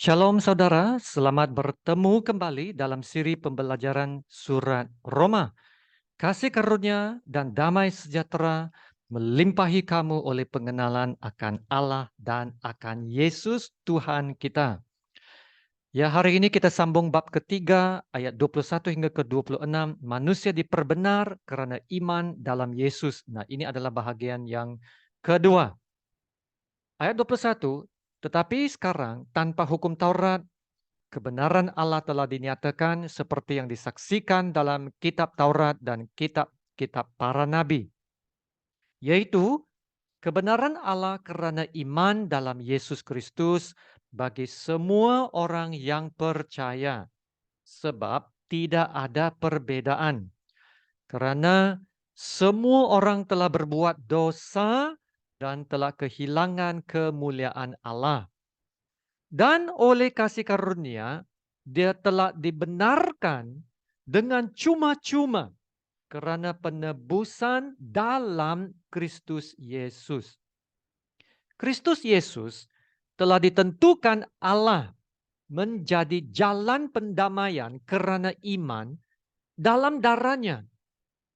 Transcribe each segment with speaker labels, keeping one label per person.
Speaker 1: Shalom saudara, selamat bertemu kembali dalam siri pembelajaran surat Roma. Kasih karunia dan damai sejahtera melimpahi kamu oleh pengenalan akan Allah dan akan Yesus Tuhan kita. Ya, hari ini kita sambung bab ketiga ayat 21 hingga ke 26. Manusia diperbenar karena iman dalam Yesus. Nah, ini adalah bahagian yang kedua. Ayat 21, tetapi sekarang tanpa hukum Taurat, kebenaran Allah telah dinyatakan seperti yang disaksikan dalam kitab Taurat dan kitab-kitab para nabi, yaitu kebenaran Allah karena iman dalam Yesus Kristus bagi semua orang yang percaya, sebab tidak ada perbedaan. Karena semua orang telah berbuat dosa dan telah kehilangan kemuliaan Allah. Dan oleh kasih karunia, dia telah dibenarkan dengan cuma-cuma karena penebusan dalam Kristus Yesus. Kristus Yesus telah ditentukan Allah menjadi jalan pendamaian karena iman dalam darahnya.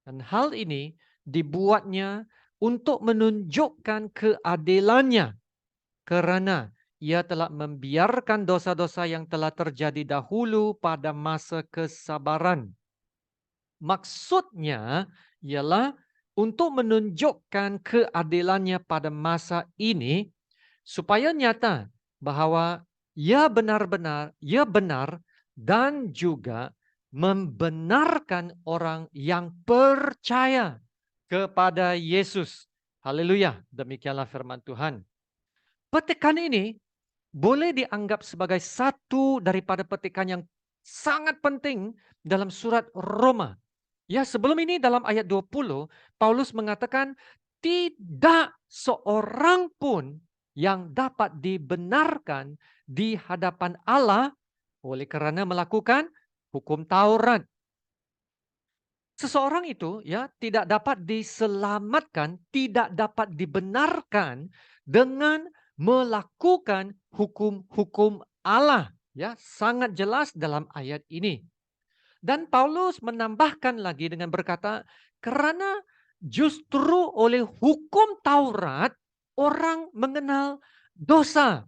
Speaker 1: Dan hal ini dibuatnya untuk menunjukkan keadilannya karena ia telah membiarkan dosa-dosa yang telah terjadi dahulu pada masa kesabaran. Maksudnya ialah untuk menunjukkan keadilannya pada masa ini supaya nyata bahwa ia benar dan juga membenarkan orang yang percaya kepada Yesus. Haleluya, demikianlah firman Tuhan. Petikan ini boleh dianggap sebagai satu daripada petikan yang sangat penting dalam surat Roma. Ya, sebelum ini dalam ayat 20, Paulus mengatakan tidak seorang pun yang dapat dibenarkan di hadapan Allah oleh karena melakukan hukum Taurat. Seseorang itu ya tidak dapat diselamatkan, tidak dapat dibenarkan dengan melakukan hukum-hukum Allah. Ya, sangat jelas dalam ayat ini. Dan Paulus menambahkan lagi dengan berkata, karena justru oleh hukum Taurat orang mengenal dosa.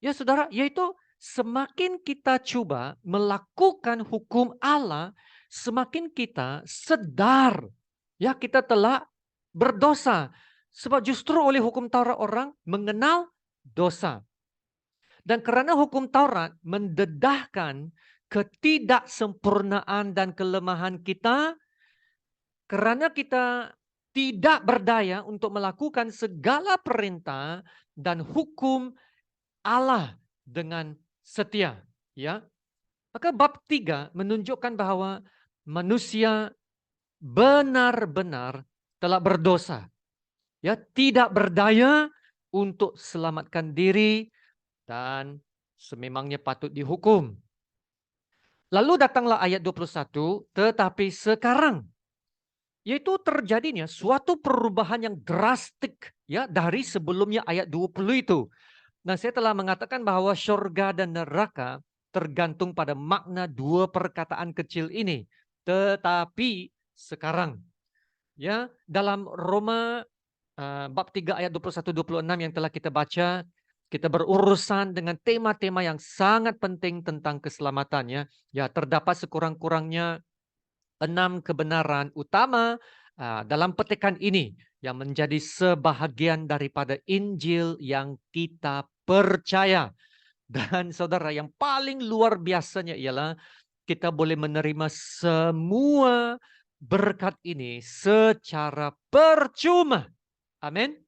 Speaker 1: Ya saudara, yaitu semakin kita coba melakukan hukum Allah, semakin kita sadar ya kita telah berdosa. Sebab justru oleh hukum Taurat orang mengenal dosa. Dan karena hukum Taurat mendedahkan ketidaksempurnaan dan kelemahan kita, karena kita tidak berdaya untuk melakukan segala perintah dan hukum Allah dengan setia, ya. Maka bab 3 menunjukkan bahwa manusia benar-benar telah berdosa. Ya, tidak berdaya untuk selamatkan diri dan sememangnya patut dihukum. Lalu datanglah ayat 21, tetapi sekarang, yaitu terjadinya suatu perubahan yang drastik ya dari sebelumnya ayat 20 itu. Nah, saya telah mengatakan bahwa syurga dan neraka tergantung pada makna dua perkataan kecil ini. Tetapi sekarang, ya, dalam Roma bab 3 ayat 21-26 yang telah kita baca, kita berurusan dengan tema-tema yang sangat penting tentang keselamatannya. Ya, terdapat sekurang-kurangnya 6 kebenaran utama dalam petikan ini yang menjadi sebahagian daripada Injil yang kita percaya. Dan saudara, yang paling luar biasanya ialah kita boleh menerima semua berkat ini secara percuma. Amin.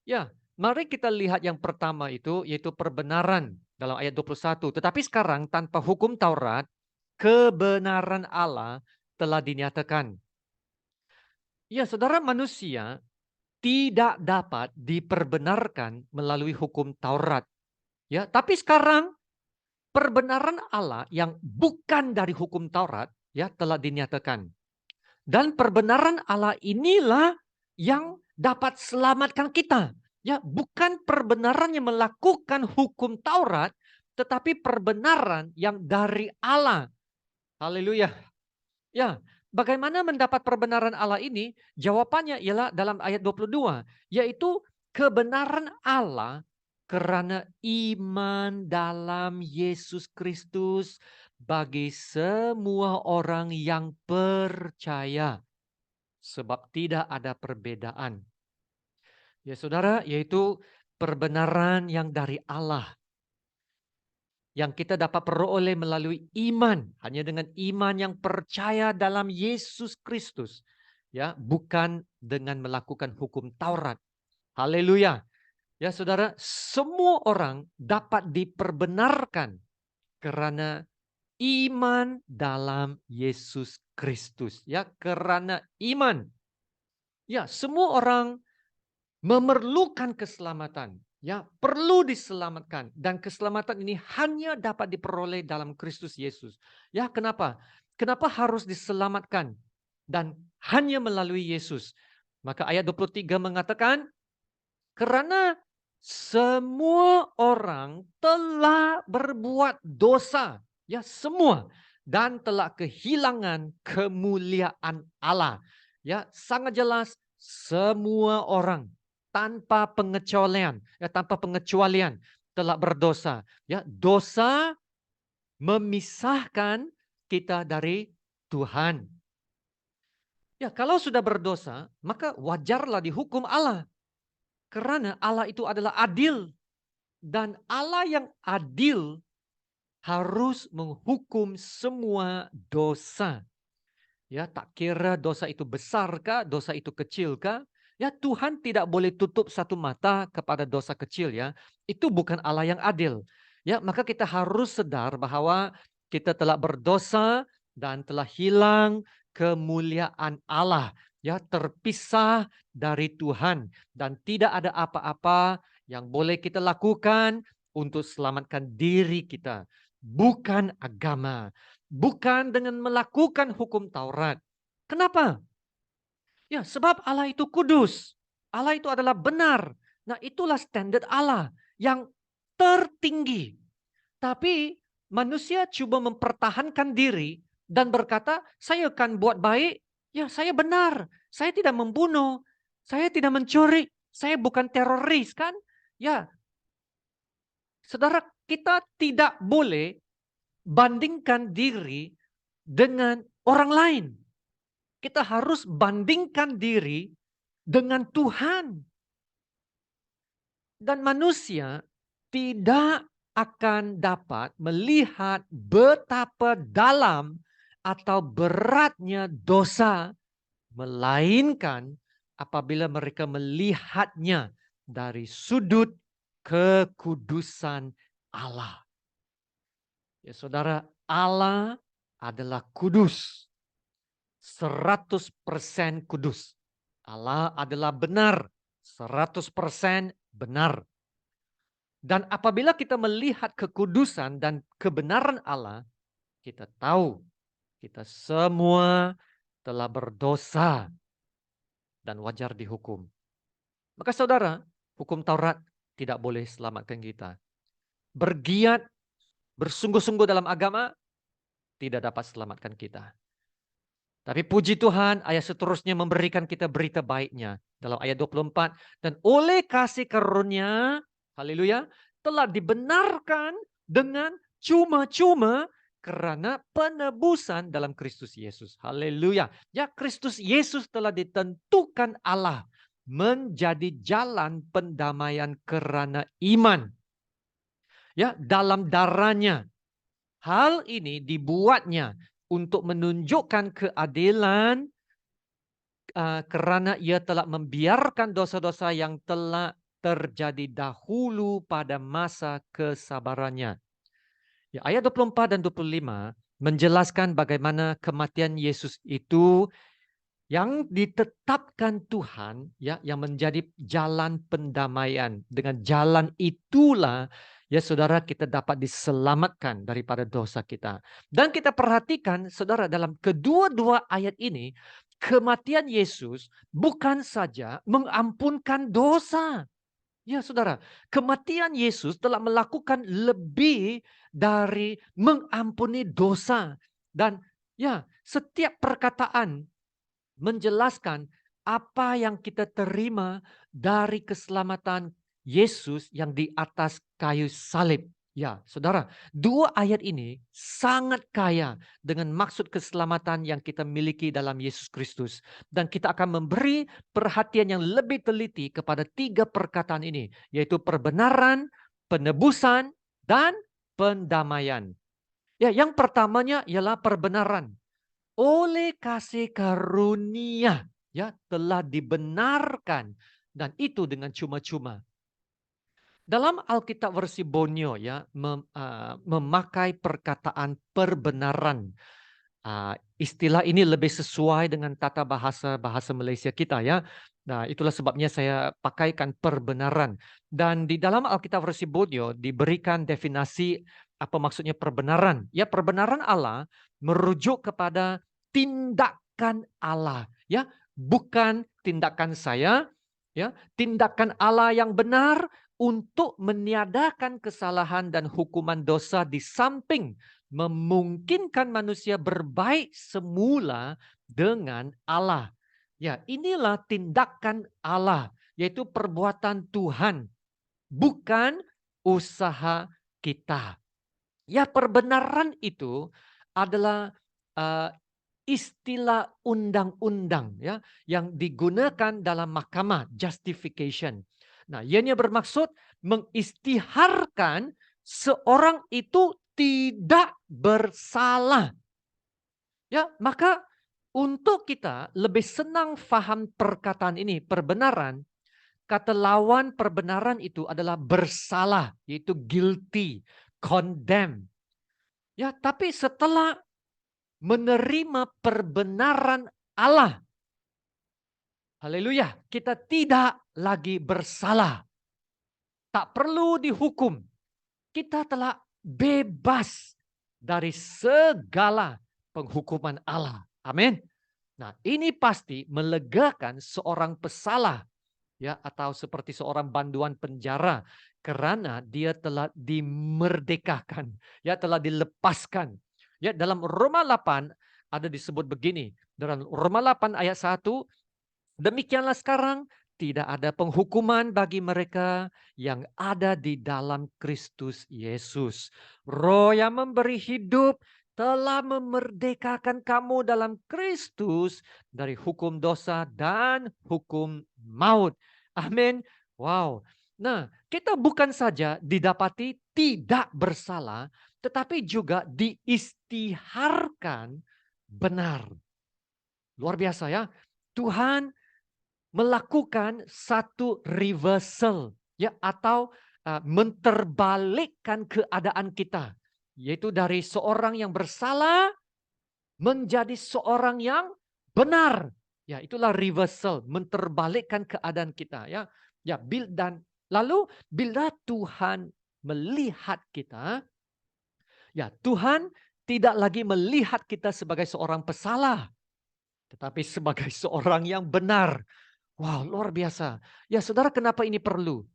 Speaker 1: Ya, mari kita lihat yang pertama itu yaitu perbenaran dalam ayat 21. Tetapi sekarang tanpa hukum Taurat, kebenaran Allah telah dinyatakan. Ya, saudara, manusia tidak dapat diperbenarkan melalui hukum Taurat. Ya, tapi sekarang perbenaran Allah yang bukan dari hukum Taurat ya telah dinyatakan. Dan perbenaran Allah inilah yang dapat selamatkan kita. Ya, bukan perbenaran yang melakukan hukum Taurat, tetapi perbenaran yang dari Allah. Haleluya. Ya, bagaimana mendapat perbenaran Allah ini? Jawabannya ialah dalam ayat 22, yaitu kebenaran Allah karena iman dalam Yesus Kristus bagi semua orang yang percaya. Sebab tidak ada perbedaan. Ya saudara, yaitu perbenaran yang dari Allah. Yang kita dapat peroleh melalui iman. Hanya dengan iman yang percaya dalam Yesus Kristus. Ya, bukan dengan melakukan hukum Taurat. Haleluya. Ya saudara, semua orang dapat diperbenarkan karena iman dalam Yesus Kristus. Ya, karena iman. Ya, semua orang memerlukan keselamatan. Ya, perlu diselamatkan dan keselamatan ini hanya dapat diperoleh dalam Kristus Yesus. Ya, kenapa? Kenapa harus diselamatkan dan hanya melalui Yesus? Maka ayat 23 mengatakan karena semua orang telah berbuat dosa, ya semua, dan telah kehilangan kemuliaan Allah. Ya, sangat jelas semua orang tanpa pengecualian, ya tanpa pengecualian telah berdosa. Ya, dosa memisahkan kita dari Tuhan. Ya, kalau sudah berdosa, maka wajarlah dihukum Allah. Karena Allah itu adalah adil. Dan Allah yang adil harus menghukum semua dosa. Ya, tak kira dosa itu besarkah, dosa itu kecilkah, ya Tuhan tidak boleh tutup satu mata kepada dosa kecil ya. Itu bukan Allah yang adil. Ya, maka kita harus sadar bahwa kita telah berdosa dan telah hilang kemuliaan Allah. Ya, terpisah dari Tuhan dan tidak ada apa-apa yang boleh kita lakukan untuk selamatkan diri kita. Bukan agama. Bukan dengan melakukan hukum Taurat. Kenapa? Ya, sebab Allah itu kudus. Allah itu adalah benar. Nah, itulah standar Allah yang tertinggi. Tapi manusia coba mempertahankan diri dan berkata, saya akan buat baik. Ya, saya benar. Saya tidak membunuh. Saya tidak mencuri. Saya bukan teroris, kan? Ya, saudara, kita tidak boleh bandingkan diri dengan orang lain. Kita harus bandingkan diri dengan Tuhan. Dan manusia tidak akan dapat melihat betapa dalam atau beratnya dosa, melainkan apabila mereka melihatnya dari sudut kekudusan Allah. Ya saudara, Allah adalah kudus. 100% kudus. Allah adalah benar. 100% benar. Dan apabila kita melihat kekudusan dan kebenaran Allah, kita tahu kita semua telah berdosa dan wajar dihukum. Maka saudara, hukum Taurat tidak boleh selamatkan kita. Bergiat, bersungguh-sungguh dalam agama, tidak dapat selamatkan kita. Tapi puji Tuhan, ayat seterusnya memberikan kita berita baiknya. Dalam ayat 24, dan oleh kasih karunia, haleluya, telah dibenarkan dengan cuma-cuma karena penebusan dalam Kristus Yesus. Haleluya. Ya, Kristus Yesus telah ditentukan Allah menjadi jalan pendamaian karena iman. Ya, dalam darahnya. Hal ini dibuatnya untuk menunjukkan keadilan karena ia telah membiarkan dosa-dosa yang telah terjadi dahulu pada masa kesabarannya. Ya, ayat 24 dan 25 menjelaskan bagaimana kematian Yesus itu yang ditetapkan Tuhan, ya, yang menjadi jalan pendamaian. Dengan jalan itulah, ya saudara, kita dapat diselamatkan daripada dosa kita. Dan kita perhatikan, saudara, dalam kedua-dua ayat ini, kematian Yesus bukan saja mengampunkan dosa. Ya, saudara, kematian Yesus telah melakukan lebih dari mengampuni dosa. Dan ya, setiap perkataan menjelaskan apa yang kita terima dari keselamatan Yesus yang di atas kayu salib. Ya, saudara, dua ayat ini sangat kaya dengan maksud keselamatan yang kita miliki dalam Yesus Kristus. Dan kita akan memberi perhatian yang lebih teliti kepada tiga perkataan ini, yaitu perbenaran, penebusan, dan pendamaian. Ya, yang pertamanya ialah perbenaran. Oleh kasih karunia ya telah dibenarkan dan itu dengan cuma-cuma. Dalam Alkitab versi Bonyo ya memakai perkataan perbenaran. Istilah ini lebih sesuai dengan tata bahasa Malaysia kita ya. Nah, itulah sebabnya saya pakaikan perbenaran. Dan di dalam Alkitab versi Bonyo diberikan definisi apa maksudnya perbenaran. Ya, perbenaran Allah merujuk kepada tindakan Allah, ya, bukan tindakan saya, ya, tindakan Allah yang benar untuk meniadakan kesalahan dan hukuman dosa di samping memungkinkan manusia berbaik semula dengan Allah. Ya, inilah tindakan Allah, yaitu perbuatan Tuhan, bukan usaha kita. Ya, perbenaran itu adalah uh, istilah undang-undang ya yang digunakan dalam mahkamah justification. Nah, ianya bermaksud mengistiharkan seorang itu tidak bersalah. Ya, maka untuk kita lebih senang faham perkataan ini, perbenaran, kata lawan perbenaran itu adalah bersalah, yaitu guilty, condemn. Ya, tapi setelah menerima perbenaran Allah, haleluya, kita tidak lagi bersalah. Tak perlu dihukum. Kita telah bebas dari segala penghukuman Allah. Amin. Nah, ini pasti melegakan seorang pesalah ya atau seperti seorang banduan penjara karena dia telah dimerdekakan, ya telah dilepaskan. Ya dalam Roma 8 ada disebut begini. Dalam Roma 8 ayat 1, demikianlah sekarang tidak ada penghukuman bagi mereka yang ada di dalam Kristus Yesus. Roh yang memberi hidup telah memerdekakan kamu dalam Kristus dari hukum dosa dan hukum maut. Amin. Wow. Nah, kita bukan saja didapati tidak bersalah, tetapi juga diistiharkan benar. Luar biasa ya. Tuhan melakukan satu reversal ya atau menterbalikkan keadaan kita, yaitu dari seorang yang bersalah menjadi seorang yang benar. Ya, itulah reversal, menterbalikkan keadaan kita ya. Ya, dan lalu bila Tuhan melihat kita, ya Tuhan tidak lagi melihat kita sebagai seorang pesalah, tetapi sebagai seorang yang benar. Wow, luar biasa. Ya, saudara, kenapa ini perlu?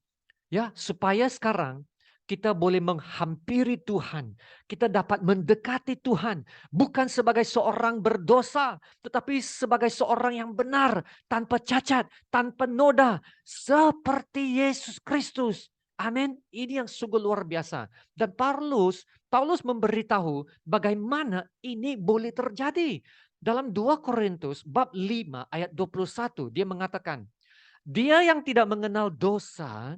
Speaker 1: Ya, supaya sekarang kita boleh menghampiri Tuhan. Kita dapat mendekati Tuhan. Bukan sebagai seorang berdosa, tetapi sebagai seorang yang benar. Tanpa cacat, tanpa noda. Seperti Yesus Kristus. Amin. Ini yang sungguh luar biasa. Dan Paulus memberitahu bagaimana ini boleh terjadi. Dalam 2 Korintus bab 5 ayat 21 dia mengatakan, dia yang tidak mengenal dosa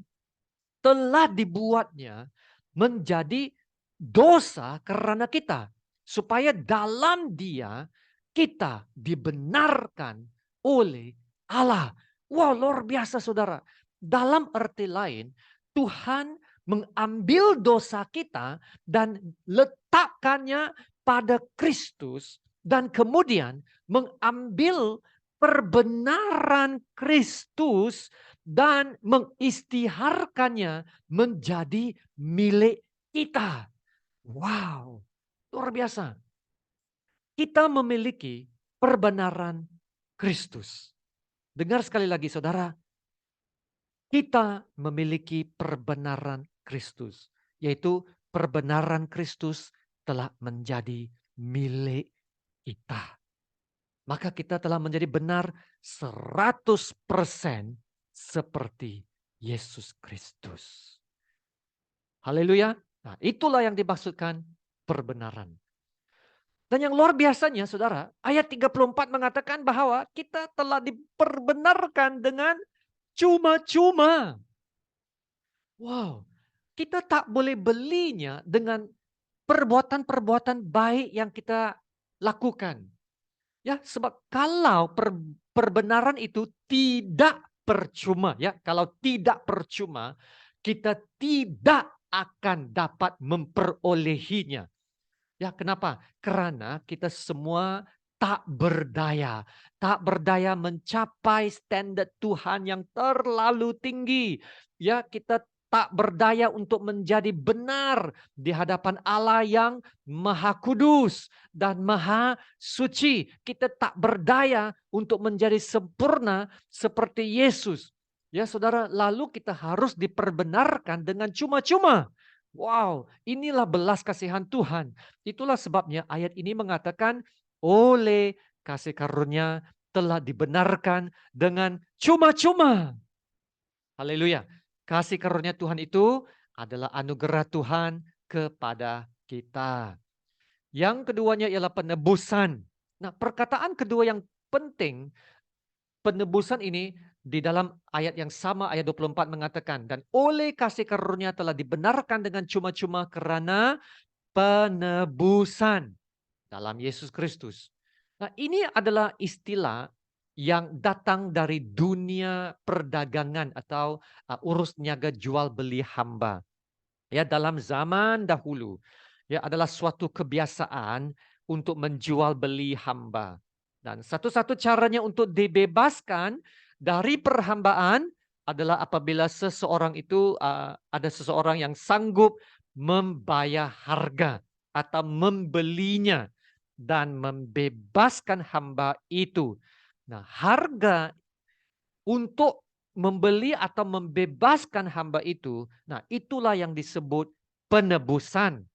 Speaker 1: telah dibuatnya menjadi dosa karena kita. Supaya dalam dia kita dibenarkan oleh Allah. Wow, luar biasa saudara. Dalam arti lain, Tuhan mengambil dosa kita dan letakkannya pada Kristus. Dan kemudian mengambil perbenaran Kristus dan mengistiharkannya menjadi milik kita. Wow, luar biasa. Kita memiliki perbenaran Kristus. Dengar sekali lagi saudara, kita memiliki perbenaran Kristus, yaitu perbenaran Kristus telah menjadi milik kita. Maka kita telah menjadi benar 100% seperti Yesus Kristus. Haleluya. Nah, itulah yang dimaksudkan perbenaran. Dan yang luar biasanya, saudara, ayat 34 mengatakan bahwa kita telah diperbenarkan dengan cuma-cuma. Wow, kita tak boleh belinya dengan perbuatan-perbuatan baik yang kita lakukan. Ya, sebab kalau perbenaran itu tidak percuma, ya, kalau tidak percuma, kita tidak akan dapat memperolehinya. Ya, kenapa? Karena kita semua tak berdaya mencapai standar Tuhan yang terlalu tinggi. Ya, kita tak berdaya untuk menjadi benar di hadapan Allah yang Maha Kudus dan Maha Suci. Kita tak berdaya untuk menjadi sempurna seperti Yesus. Ya, saudara, lalu kita harus diperbenarkan dengan cuma-cuma. Wow, inilah belas kasihan Tuhan. Itulah sebabnya ayat ini mengatakan oleh kasih karunia telah dibenarkan dengan cuma-cuma. Haleluya. Kasih karunia Tuhan itu adalah anugerah Tuhan kepada kita. Yang keduanya ialah penebusan. Nah, perkataan kedua yang penting, penebusan ini di dalam ayat yang sama, ayat 24 mengatakan, dan oleh kasih karunia telah dibenarkan dengan cuma-cuma karena penebusan dalam Yesus Kristus. Nah, ini adalah istilah yang datang dari dunia perdagangan atau urus niaga jual beli hamba. Ya, dalam zaman dahulu, ya, adalah suatu kebiasaan untuk menjual beli hamba. Dan satu-satu caranya untuk dibebaskan dari perhambaan adalah apabila seseorang itu ada seseorang yang sanggup membayar harga atau membelinya dan membebaskan hamba itu. Nah, harga untuk membeli atau membebaskan hamba itu, nah itulah yang disebut penebusan.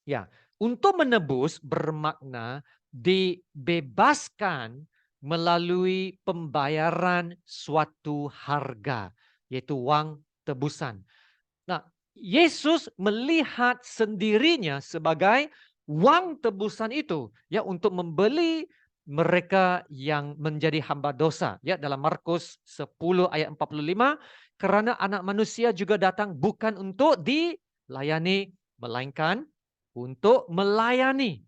Speaker 1: Ya, untuk menebus bermakna dibebaskan melalui pembayaran suatu harga, yaitu uang tebusan. Nah, Yesus melihat sendirinya sebagai uang tebusan itu, ya, untuk membeli mereka yang menjadi hamba dosa, ya, dalam Markus 10 ayat 45, karena anak manusia juga datang bukan untuk dilayani, melainkan untuk melayani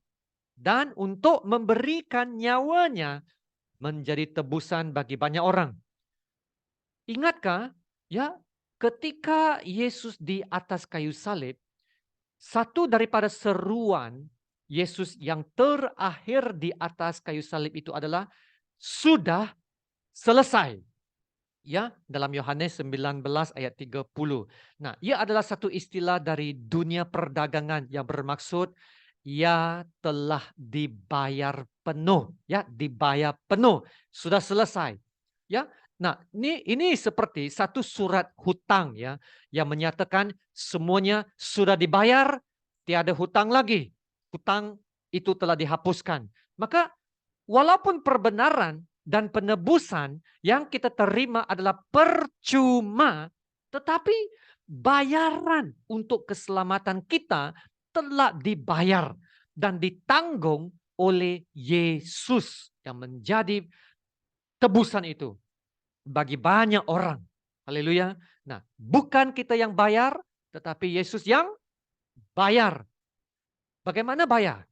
Speaker 1: dan untuk memberikan nyawanya menjadi tebusan bagi banyak orang. Ingatkah, ya, ketika Yesus di atas kayu salib, satu daripada seruan Yesus yang terakhir di atas kayu salib itu adalah sudah selesai. Ya, dalam Yohanes 19 ayat 30. Nah, ia adalah satu istilah dari dunia perdagangan yang bermaksud ia telah dibayar penuh, ya, dibayar penuh, sudah selesai. Ya. Nah, ini seperti satu surat hutang, ya, yang menyatakan semuanya sudah dibayar, tiada hutang lagi. Hutang itu telah dihapuskan. Maka walaupun perbenaran dan penebusan yang kita terima adalah percuma, tetapi bayaran untuk keselamatan kita telah dibayar dan ditanggung oleh Yesus yang menjadi tebusan itu bagi banyak orang. Haleluya. Nah, bukan kita yang bayar, tetapi Yesus yang bayar. Bagaimana bayar?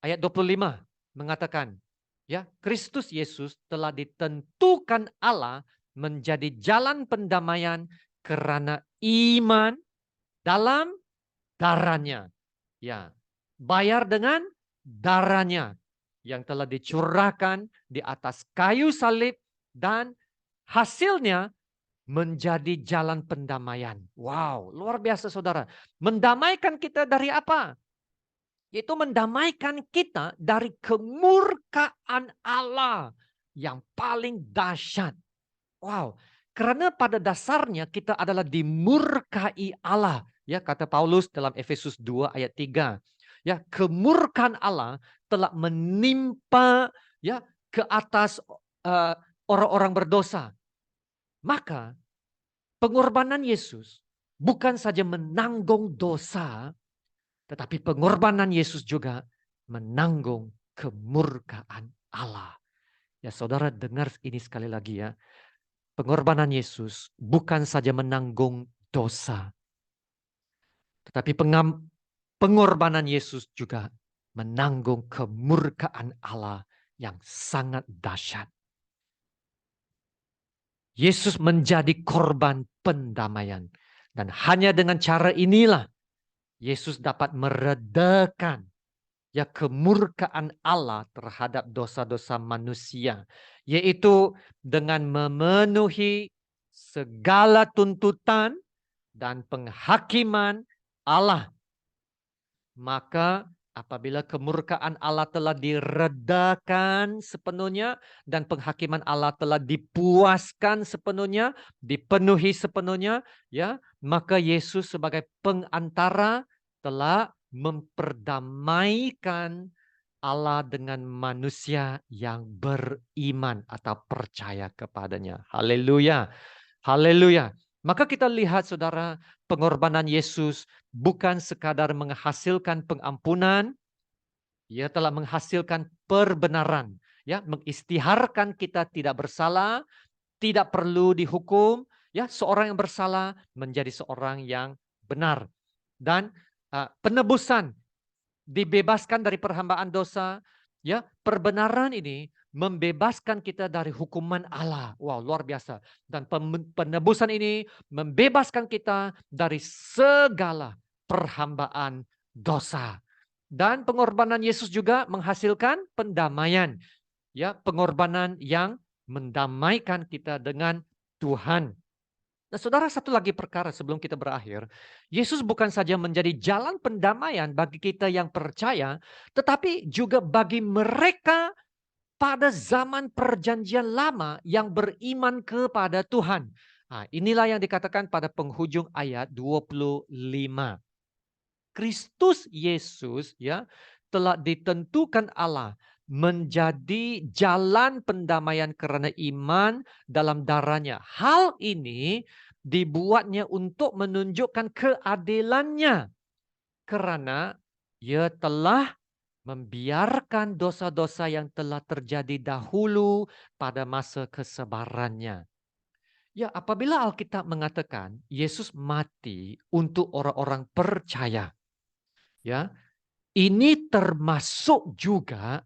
Speaker 1: Ayat 25 mengatakan, ya, Kristus Yesus telah ditentukan Allah menjadi jalan pendamaian karena iman dalam darahnya. Ya, bayar dengan darahnya yang telah dicurahkan di atas kayu salib dan hasilnya menjadi jalan pendamaian. Wow, luar biasa saudara. Mendamaikan kita dari apa? Yaitu mendamaikan kita dari kemurkaan Allah yang paling dahsyat. Wow, Karena pada dasarnya kita adalah dimurkai Allah. Ya, kata Paulus dalam Efesus 2 ayat 3. Ya, kemurkaan Allah telah menimpa ya ke atas orang-orang berdosa. Maka pengorbanan Yesus bukan saja menanggung dosa, tetapi pengorbanan Yesus juga menanggung kemurkaan Allah. Ya, saudara dengar ini sekali lagi ya. Pengorbanan Yesus bukan saja menanggung dosa, tetapi pengorbanan Yesus juga menanggung kemurkaan Allah yang sangat dahsyat. Yesus menjadi korban pendamaian. Dan hanya dengan cara inilah Yesus dapat meredakan ya kemurkaan Allah terhadap dosa-dosa manusia, yaitu dengan memenuhi segala tuntutan dan penghakiman Allah. Maka apabila kemurkaan Allah telah diredakan sepenuhnya dan penghakiman Allah telah dipuaskan sepenuhnya, dipenuhi sepenuhnya, ya, maka Yesus sebagai pengantara telah memperdamaikan Allah dengan manusia yang beriman atau percaya kepadanya. Haleluya. Haleluya. Maka kita lihat saudara, pengorbanan Yesus bukan sekadar menghasilkan pengampunan, ia telah menghasilkan perbenaran, ya, mengistiharkan kita tidak bersalah, tidak perlu dihukum, ya, seorang yang bersalah menjadi seorang yang benar. Dan penebusan, dibebaskan dari perhambaan dosa, ya, perbenaran ini membebaskan kita dari hukuman Allah. Wow, luar biasa. Dan penebusan ini membebaskan kita dari segala perhambaan dosa. Dan pengorbanan Yesus juga menghasilkan pendamaian. Ya, pengorbanan yang mendamaikan kita dengan Tuhan. Nah, saudara, satu lagi perkara sebelum kita berakhir. Yesus bukan saja menjadi jalan pendamaian bagi kita yang percaya, tetapi juga bagi mereka pada zaman perjanjian lama yang beriman kepada Tuhan. Nah, inilah yang dikatakan pada penghujung ayat 25. Kristus Yesus ya telah ditentukan Allah menjadi jalan pendamaian karena iman dalam darahnya. Hal ini dibuatnya untuk menunjukkan keadilannya karena ia telah membiarkan dosa-dosa yang telah terjadi dahulu pada masa kesabarannya. Ya, apabila Alkitab mengatakan Yesus mati untuk orang-orang percaya, ya, ini termasuk juga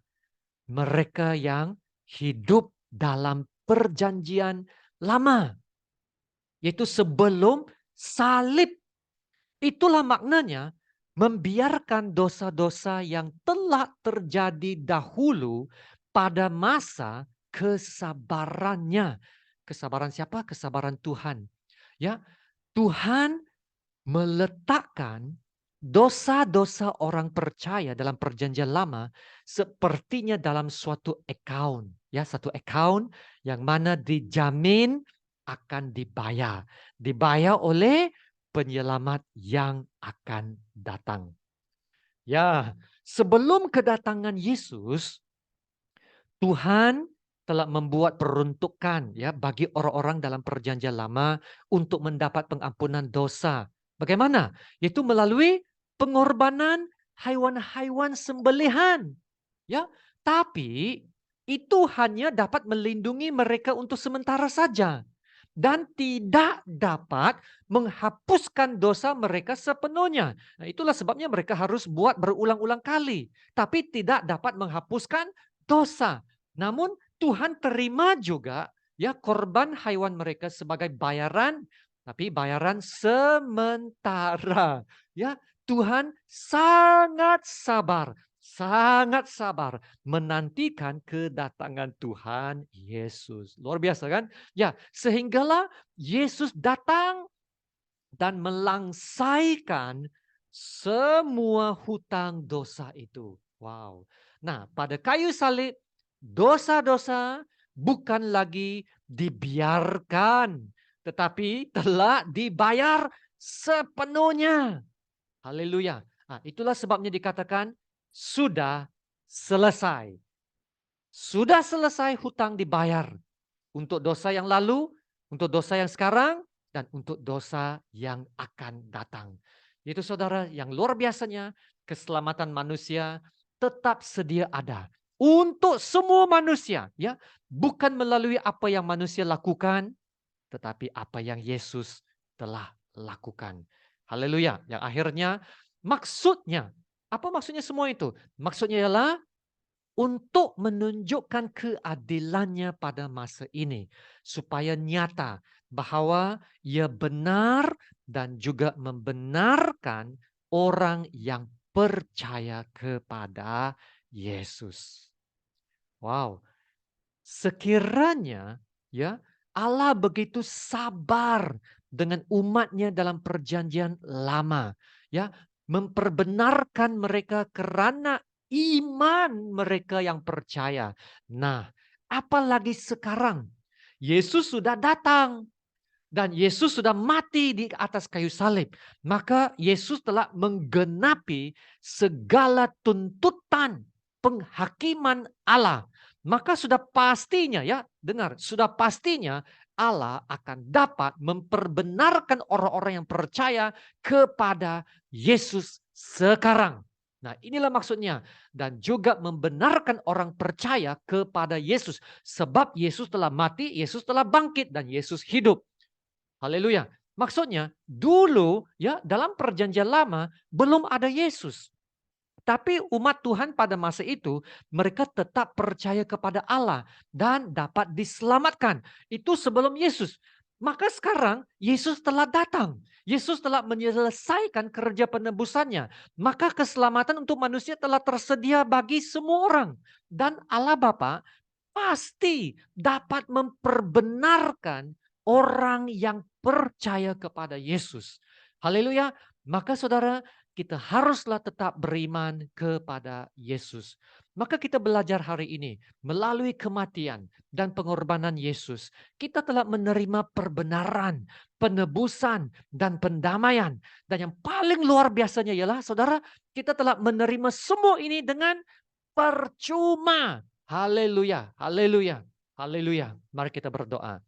Speaker 1: mereka yang hidup dalam perjanjian lama, yaitu sebelum salib. Itulah maknanya membiarkan dosa-dosa yang telah terjadi dahulu pada masa kesabarannya. Kesabaran siapa? Kesabaran Tuhan. Ya, Tuhan meletakkan dosa-dosa orang percaya dalam perjanjian lama sepertinya dalam suatu account, ya, satu account yang mana dijamin akan dibayar oleh penyelamat yang akan datang. Ya, sebelum kedatangan Yesus, Tuhan telah membuat peruntukan ya bagi orang-orang dalam perjanjian lama untuk mendapat pengampunan dosa. Bagaimana? Yaitu melalui pengorbanan haiwan-haiwan sembelihan. Ya, tapi itu hanya dapat melindungi mereka untuk sementara saja dan tidak dapat menghapuskan dosa mereka sepenuhnya. Nah, itulah sebabnya mereka harus buat berulang-ulang kali, tapi tidak dapat menghapuskan dosa. Namun Tuhan terima juga ya korban haiwan mereka sebagai bayaran, tapi bayaran sementara. Ya, Tuhan sangat sabar menantikan kedatangan Tuhan Yesus. Luar biasa kan? Ya, sehinggalah Yesus datang dan melangsaikan semua hutang dosa itu. Wow. Nah, pada kayu salib dosa-dosa bukan lagi dibiarkan tetapi telah dibayar sepenuhnya. Haleluya. Nah, itulah sebabnya dikatakan sudah selesai. Sudah selesai hutang dibayar. Untuk dosa yang lalu, untuk dosa yang sekarang, dan untuk dosa yang akan datang. Itu saudara, yang luar biasanya keselamatan manusia tetap sedia ada untuk semua manusia, ya. Bukan melalui apa yang manusia lakukan, tetapi apa yang Yesus telah lakukan. Haleluya. Yang akhirnya maksudnya, apa maksudnya semua itu? Maksudnya ialah untuk menunjukkan keadilannya pada masa ini. Supaya nyata bahwa ia benar dan juga membenarkan orang yang percaya kepada Yesus. Wow, sekiranya ya Allah begitu sabar dengan umatnya dalam perjanjian lama, ya, memperbenarkan mereka karena iman mereka yang percaya. Nah, apalagi sekarang Yesus sudah datang dan Yesus sudah mati di atas kayu salib. Maka Yesus telah menggenapi segala tuntutan penghakiman Allah. Maka sudah pastinya, ya, dengar, sudah pastinya Allah akan dapat memperbenarkan orang-orang yang percaya kepada Yesus sekarang. Nah, inilah maksudnya. Dan juga membenarkan orang percaya kepada Yesus. Sebab Yesus telah mati, Yesus telah bangkit, dan Yesus hidup. Haleluya. Maksudnya dulu ya dalam perjanjian lama belum ada Yesus. Tapi umat Tuhan pada masa itu mereka tetap percaya kepada Allah dan dapat diselamatkan. Itu sebelum Yesus. Maka sekarang Yesus telah datang. Yesus telah menyelesaikan kerja penebusannya. Maka keselamatan untuk manusia telah tersedia bagi semua orang. Dan Allah Bapa pasti dapat memperbenarkan orang yang percaya kepada Yesus. Haleluya. Maka saudara, kita haruslah tetap beriman kepada Yesus. Maka kita belajar hari ini melalui kematian dan pengorbanan Yesus. Kita telah menerima perbenaran, penebusan, dan pendamaian. Dan yang paling luar biasanya ialah saudara, kita telah menerima semua ini dengan percuma. Haleluya, haleluya, haleluya. Mari kita berdoa.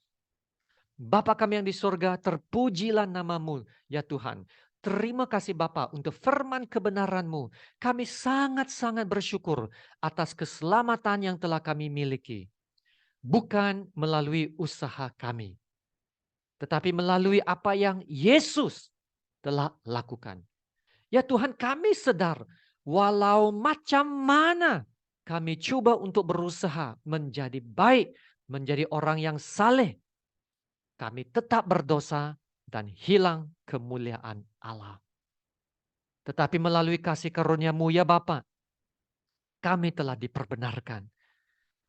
Speaker 1: Bapa kami yang di surga, terpujilah namamu, ya Tuhan. Terima kasih Bapa untuk firman kebenaran-Mu. Kami sangat-sangat bersyukur atas keselamatan yang telah kami miliki. Bukan melalui usaha kami, tetapi melalui apa yang Yesus telah lakukan. Ya Tuhan, kami sedar walau macam mana kami coba untuk berusaha menjadi baik, menjadi orang yang saleh, kami tetap berdosa dan hilang kemuliaan Allah. Tetapi melalui kasih karunia-Mu ya Bapa, kami telah diperbenarkan.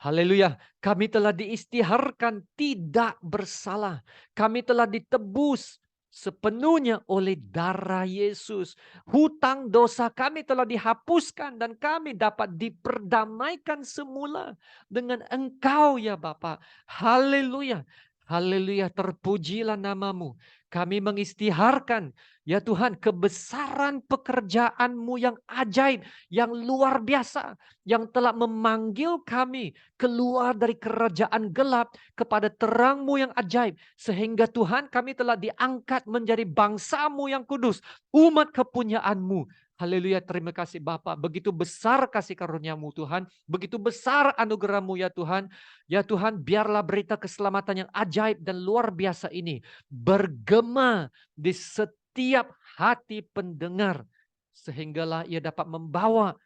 Speaker 1: Haleluya, kami telah diistiharkan tidak bersalah. Kami telah ditebus sepenuhnya oleh darah Yesus. Hutang dosa kami telah dihapuskan dan kami dapat diperdamaikan semula dengan Engkau ya Bapa. Haleluya. Haleluya, terpujilah namamu. Kami mengistiharkan, ya Tuhan, kebesaran pekerjaan-Mu yang ajaib, yang luar biasa, yang telah memanggil kami keluar dari kerajaan gelap kepada terang-Mu yang ajaib. Sehingga Tuhan, kami telah diangkat menjadi bangsa-Mu yang kudus, umat kepunyaan-Mu. Haleluya, terima kasih Bapa. Begitu besar kasih karunia-Mu Tuhan. Begitu besar anugerah-Mu ya Tuhan. Ya Tuhan, biarlah berita keselamatan yang ajaib dan luar biasa ini bergema di setiap hati pendengar. Sehinggalah ia dapat membawa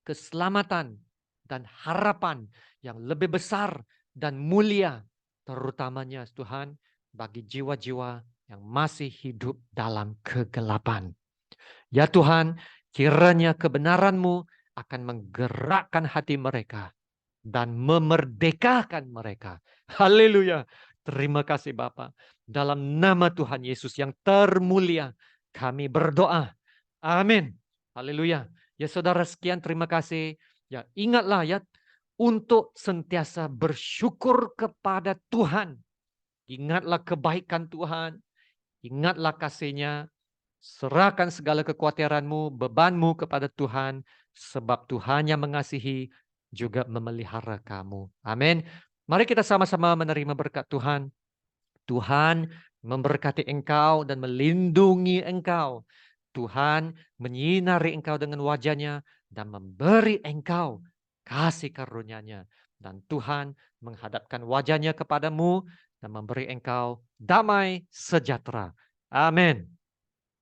Speaker 1: keselamatan dan harapan yang lebih besar dan mulia. Terutamanya Tuhan bagi jiwa-jiwa yang masih hidup dalam kegelapan. Ya Tuhan, kiranya kebenaran-Mu akan menggerakkan hati mereka dan memerdekakan mereka. Haleluya. Terima kasih Bapa. Dalam nama Tuhan Yesus yang termulia, kami berdoa. Amin. Haleluya. Ya saudara, sekian terima kasih. Ya ingatlah ya untuk sentiasa bersyukur kepada Tuhan. Ingatlah kebaikan Tuhan, ingatlah kasih-Nya, serahkan segala kekhawatiranmu, bebanmu kepada Tuhan, sebab Tuhan yang mengasihi juga memelihara kamu. Amin. Mari kita sama-sama menerima berkat Tuhan. Tuhan memberkati engkau dan melindungi engkau. Tuhan menyinari engkau dengan wajah-Nya dan memberi engkau kasih karunia-Nya. Dan Tuhan menghadapkan wajah-Nya kepadamu dan memberi engkau damai sejahtera. Amin.